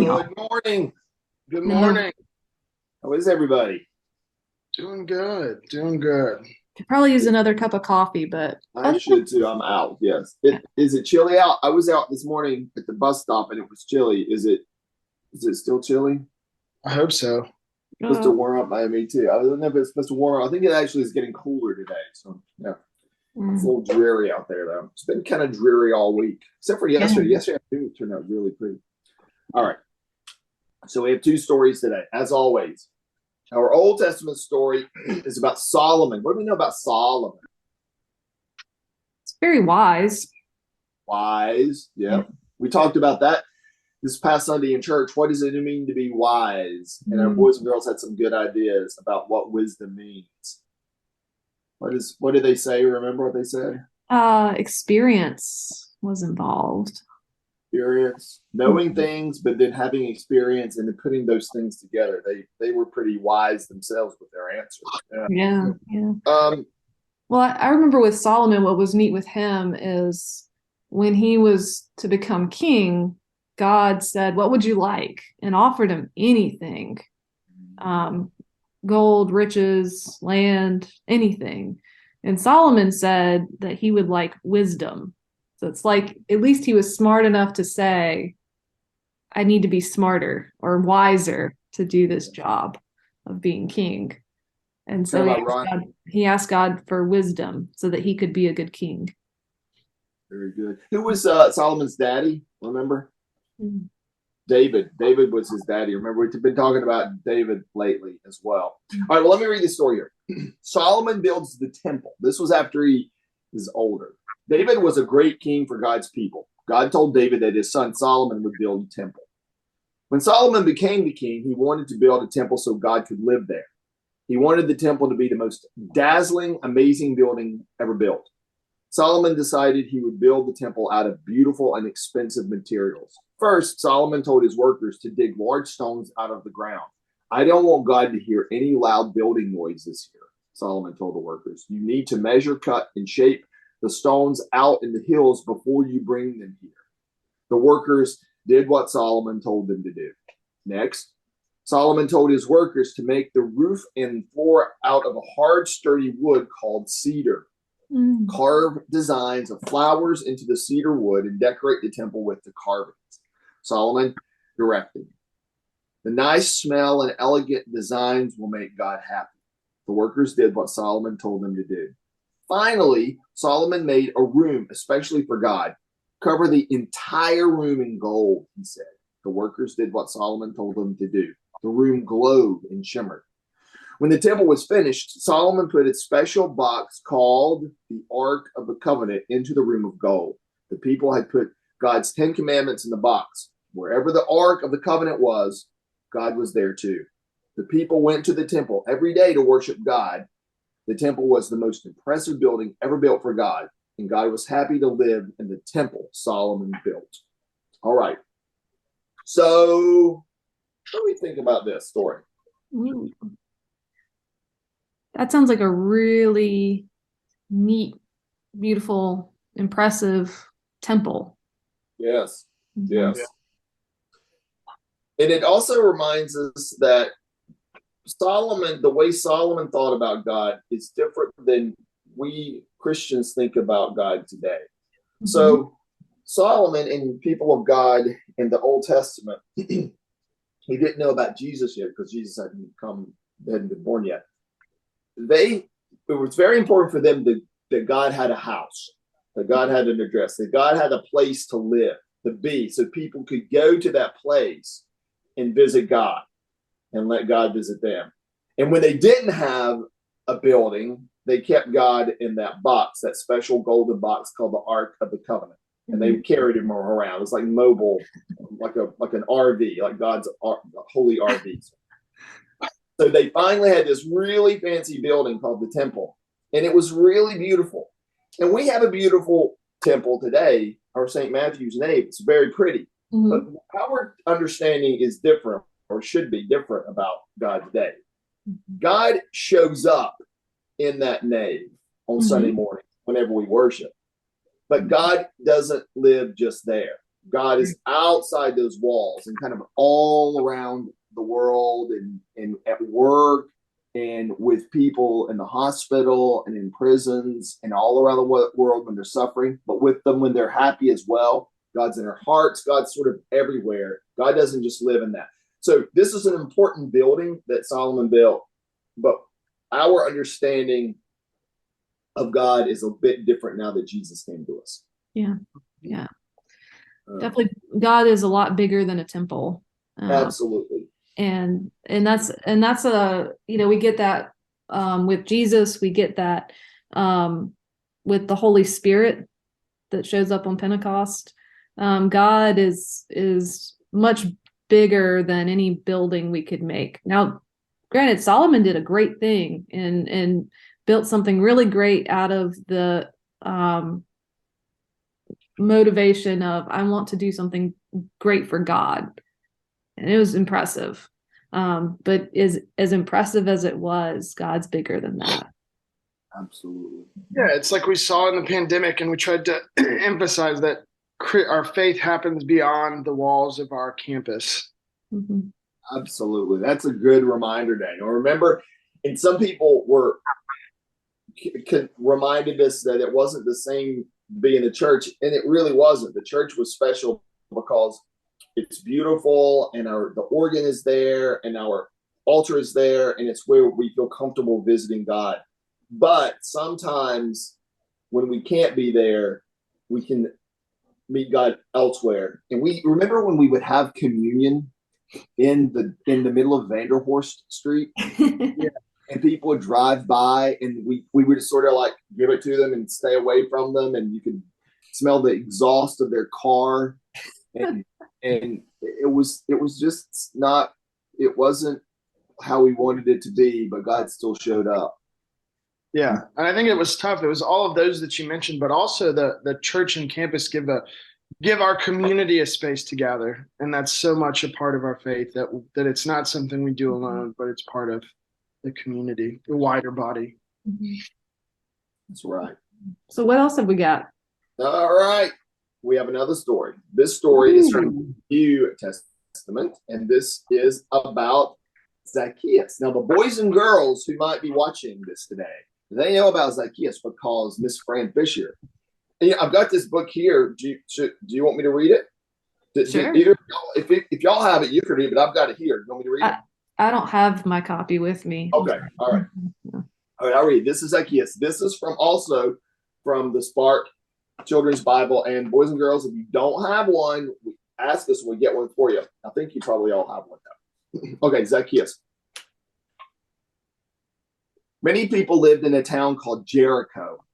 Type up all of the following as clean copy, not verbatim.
Good morning. Good morning. How is everybody? Doing good, doing good. Could probably use another cup of coffee, but I should too. I'm out. Yes. Is it chilly out? I was out this morning at the bus stop and it was chilly. Is it still chilly? I hope so. Supposed to warm up by me too. I don't know if it's supposed to warm up. I think it actually is getting cooler today. So yeah. It's a little dreary out there though. It's been kind of dreary all week, except for yesterday. Yesterday afternoon it turned out really pretty. All right. So we have two stories today, as always. Our Old Testament story is about Solomon. What do we know about Solomon? it's very wise. Wise. Yeah. We talked about that this past Sunday in church. What does it mean to be wise? And our boys and girls had some good ideas about what wisdom means. What did they say? Remember what they said? Experience was involved. Experience, knowing things, but then having experience and then putting those things together. They were pretty wise themselves with their answers. Yeah. Um, Well, I remember with Solomon, what was neat with him is when he was to become king, God said, "What would you like?" and offered him anything. Gold, riches, land, anything. And Solomon said that he would like wisdom. So it's like at least he was smart enough to say, I need to be smarter or wiser to do this job of being king. And so he asked God for wisdom so that he could be a good king. Very good. Who was Solomon's daddy? Remember? Mm-hmm. David. David was his daddy. Remember, we've been talking about David lately as well. All right, well, let me read the story here. Solomon builds the temple. This was after he is older. David was a great king for God's people. God told David that his son Solomon would build a temple. When Solomon became the king, he wanted to build a temple so God could live there. He wanted the temple to be the most dazzling, amazing building ever built. Solomon decided he would build the temple out of beautiful and expensive materials. First, Solomon told his workers to dig large stones out of the ground. I don't want God to hear any loud building noises here, Solomon told the workers. You need to measure, cut, and shape the stones out in the hills before you bring them here. The workers did what Solomon told them to do. Next, Solomon told his workers to make the roof and floor out of a hard, sturdy wood called cedar. Carve designs of flowers into the cedar wood and decorate the temple with the carvings. Solomon directed. The nice smell and elegant designs will make God happy. The workers did what Solomon told them to do. Finally, Solomon made a room especially for God. Cover the entire room in gold, he said. The workers did what Solomon told them to do. The room glowed and shimmered. When the temple was finished, Solomon put a special box called the Ark of the Covenant into the room of gold. The people had put God's 10 commandments in the box. Wherever the Ark of the Covenant was, God was there too. The people went to the temple every day to worship God. The temple was the most impressive building ever built for God, and God was happy to live in the temple Solomon built. All right. So, what do we think about this story? That sounds like a really neat, beautiful, impressive temple. Yes. Yes. And it also reminds us that the way Solomon thought about God is different than we Christians think about God today. So Solomon and people of God in the Old Testament, he didn't know about Jesus yet because Jesus hadn't been born yet. It was very important for them that God had a house, that God had an address, that God had a place to live, to be, so people could go to that place and visit God and let God visit them. And when they didn't have a building, they kept God in that box, that special golden box called the Ark of the Covenant. And they carried him around. It's like mobile, like an RV, like God's holy RVs. So they finally had this really fancy building called the temple. And it was really beautiful. And we have a beautiful temple today, our St. Matthew's nave. It's very pretty. But our understanding is different, or should be different, about God today. God shows up in that nave on Sunday morning whenever we worship. But God doesn't live just there. God is outside those walls and kind of all around the world and at work and with people in the hospital and in prisons and all around the world when they're suffering, but with them when they're happy as well. God's in our hearts. God's sort of everywhere. God doesn't just live in that. So this is an important building that Solomon built, but our understanding of God is a bit different now that Jesus came to us. Yeah. Definitely, God is a lot bigger than a temple. Absolutely. And that's a, we get that with Jesus. We get that with the Holy Spirit that shows up on Pentecost. God is much bigger than any building we could make. Now, granted, Solomon did a great thing and built something really great out of the motivation of, I want to do something great for God. And it was impressive. But as impressive as it was, God's bigger than that. Absolutely. Yeah, it's like we saw in the pandemic, and we tried to emphasize that our faith happens beyond the walls of our campus. Mm-hmm. Absolutely. That's a good reminder, Daniel. Remember, and some people reminded us that it wasn't the same being a church, and it really wasn't. The church was special because it's beautiful, and the organ is there, and our altar is there, and it's where we feel comfortable visiting God. But sometimes when we can't be there, we can meet God elsewhere. And we remember when we would have communion in the middle of Vanderhorst Street. Yeah. And people would drive by, and we would sort of like give it to them and stay away from them, and you could smell the exhaust of their car, and it was just not, it wasn't how we wanted it to be, but God still showed up. Yeah, and I think it was tough. It was all of those that you mentioned, but also the church and campus give our community a space to gather, and that's so much a part of our faith that it's not something we do alone, but it's part of the community, the wider body. That's right. So what else have we got? All right. We have another story. This story is from the New Testament, and this is about Zacchaeus. Now, the boys and girls who might be watching this today, they know about Zacchaeus because Miss Fran Fisher. And, I've got this book here. Do you want me to read it? Sure. If y'all have it, you can read it, but I've got it here. You want me to read it? I don't have my copy with me. Okay. All right. All right, I'll read. This is Zacchaeus. This is also from the Spark Children's Bible. And boys and girls, if you don't have one, ask us and we'll get one for you. I think you probably all have one though. Okay, Zacchaeus. Many people lived in a town called Jericho.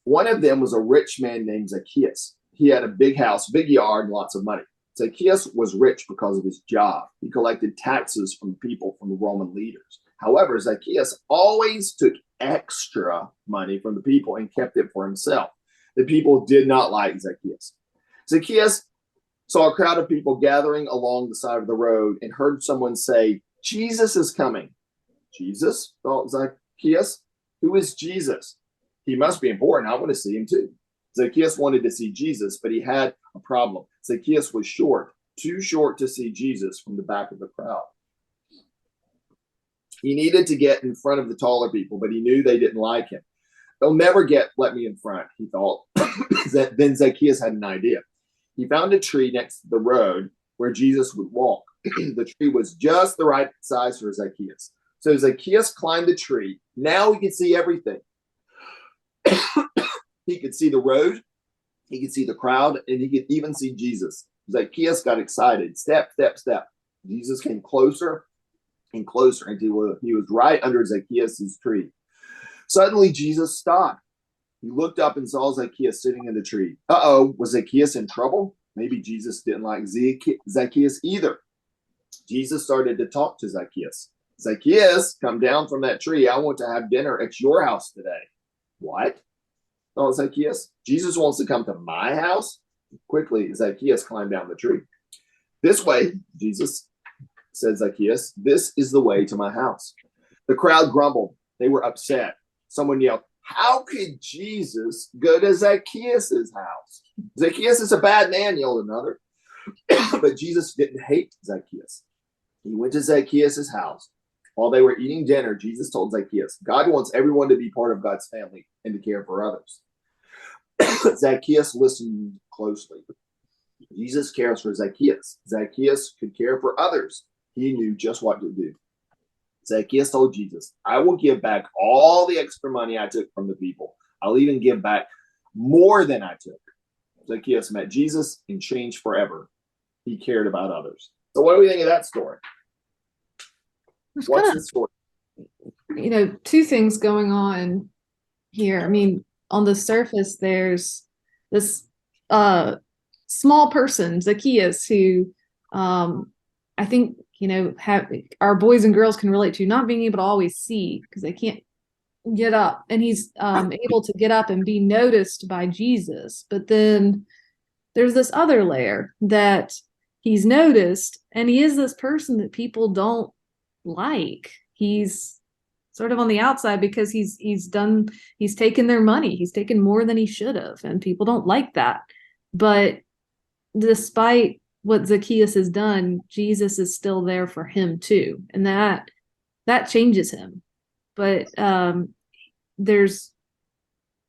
One of them was a rich man named Zacchaeus. He had a big house, big yard, and lots of money. Zacchaeus was rich because of his job. He collected taxes from people, from the Roman leaders. However, Zacchaeus always took extra money from the people and kept it for himself. The people did not like Zacchaeus. Zacchaeus saw a crowd of people gathering along the side of the road and heard someone say, "Jesus is coming." Jesus? Thought Zacchaeus. Who is Jesus? He must be important. I want to see him too. Zacchaeus wanted to see Jesus, but he had a problem. Zacchaeus was short, too short to see Jesus from the back of the crowd. He needed to get in front of the taller people, but he knew they didn't like him. They'll never let me in front, he thought. Then Zacchaeus had an idea. He found a tree next to the road where Jesus would walk. The tree was just the right size for Zacchaeus. So Zacchaeus climbed the tree. Now he could see everything. He could see the road, he could see the crowd, and he could even see Jesus. Zacchaeus got excited. Step, step, step. Jesus came closer and closer until he was right under Zacchaeus' tree. Suddenly, Jesus stopped. He looked up and saw Zacchaeus sitting in the tree. Uh-oh, was Zacchaeus in trouble? Maybe Jesus didn't like Zacchaeus either. Jesus started to talk to Zacchaeus. Zacchaeus, come down from that tree. I want to have dinner at your house today. What? Oh, Zacchaeus, Jesus wants to come to my house? Quickly, Zacchaeus climbed down the tree. This way, Jesus said, Zacchaeus, this is the way to my house. The crowd grumbled. They were upset. Someone yelled, how could Jesus go to Zacchaeus' house? Zacchaeus is a bad man, yelled another. But Jesus didn't hate Zacchaeus. He went to Zacchaeus' house. While they were eating dinner, Jesus told Zacchaeus, God wants everyone to be part of God's family and to care for others. Zacchaeus listened closely. Jesus cares for Zacchaeus. Zacchaeus could care for others. He knew just what to do. Zacchaeus told Jesus, I will give back all the extra money I took from the people. I'll even give back more than I took. Zacchaeus met Jesus and changed forever. He cared about others. So what do we think of that story? What's the story? Two things going on here. I mean, on the surface, there's this small person, Zacchaeus, who I think, have our boys and girls can relate to, not being able to always see because they can't get up. And he's able to get up and be noticed by Jesus. But then there's this other layer that he's noticed, and he is this person that people don't like. He's sort of on the outside because he's taken their money. He's taken more than he should have, and people don't like that. But despite what Zacchaeus has done, Jesus is still there for him too, and that changes him. But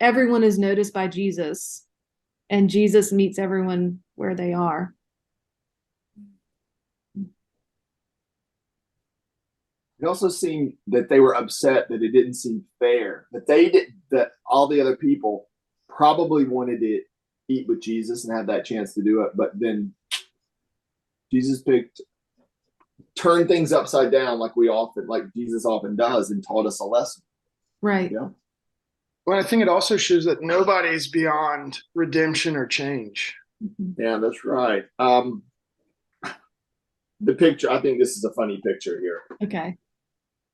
everyone is noticed by Jesus, and Jesus meets everyone where they are. It also seemed that they were upset that it didn't seem fair, that all the other people probably wanted to eat with Jesus and have that chance to do it, but then Jesus turned things upside down like Jesus often does, and taught us a lesson. Right. Yeah. Well, I think it also shows that nobody's beyond redemption or change. Yeah, that's right. The picture, I think this is a funny picture here. Okay.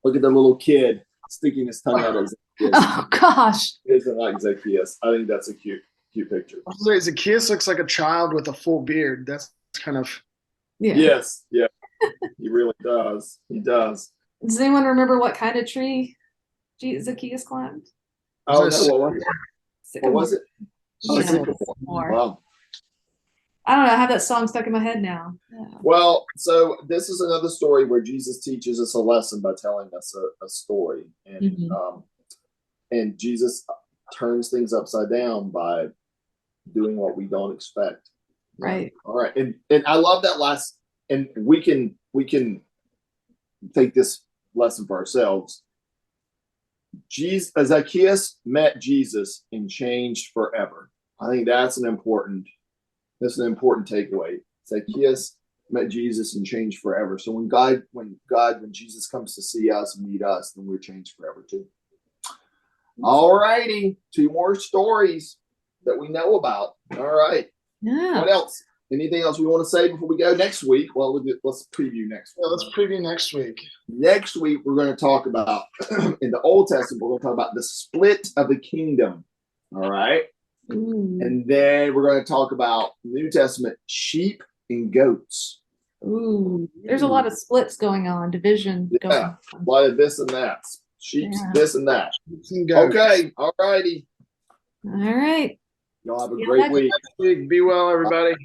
Look at the little kid sticking his tongue out at Zacchaeus. Oh gosh. He doesn't like Zacchaeus. I think that's a cute picture. Zacchaeus looks like a child with a full beard. That's kind of. Yeah. Yes. Yeah. He really does. He does. Does anyone remember what kind of tree Zacchaeus climbed? Oh, no, what was it? Oh, Yeah. Wow. I don't know. I have that song stuck in my head now. Yeah. Well, so this is another story where Jesus teaches us a lesson by telling us a story, and and Jesus turns things upside down by doing what we don't expect. Right. All right, and I love that last. And we can take this lesson for ourselves. Zacchaeus met Jesus and changed forever. I think that's an important takeaway. Zacchaeus met Jesus and changed forever. So when Jesus comes to see us and meet us, then we're changed forever too. All righty, 2 more stories that we know about. All right. Yeah. What else? Anything else we want to say before we go next week? Well, let's preview next week. Yeah, let's preview next week. Next week, we're going to talk about, in the Old Testament, we're going to talk about the split of the kingdom. All right. Ooh. And then we're going to talk about New Testament sheep and goats. Ooh. There's a lot of splits going on, division going on. A lot of this and that. Sheep, this and that. Go. Okay. All righty. All right. Y'all have a great week. Be well, everybody.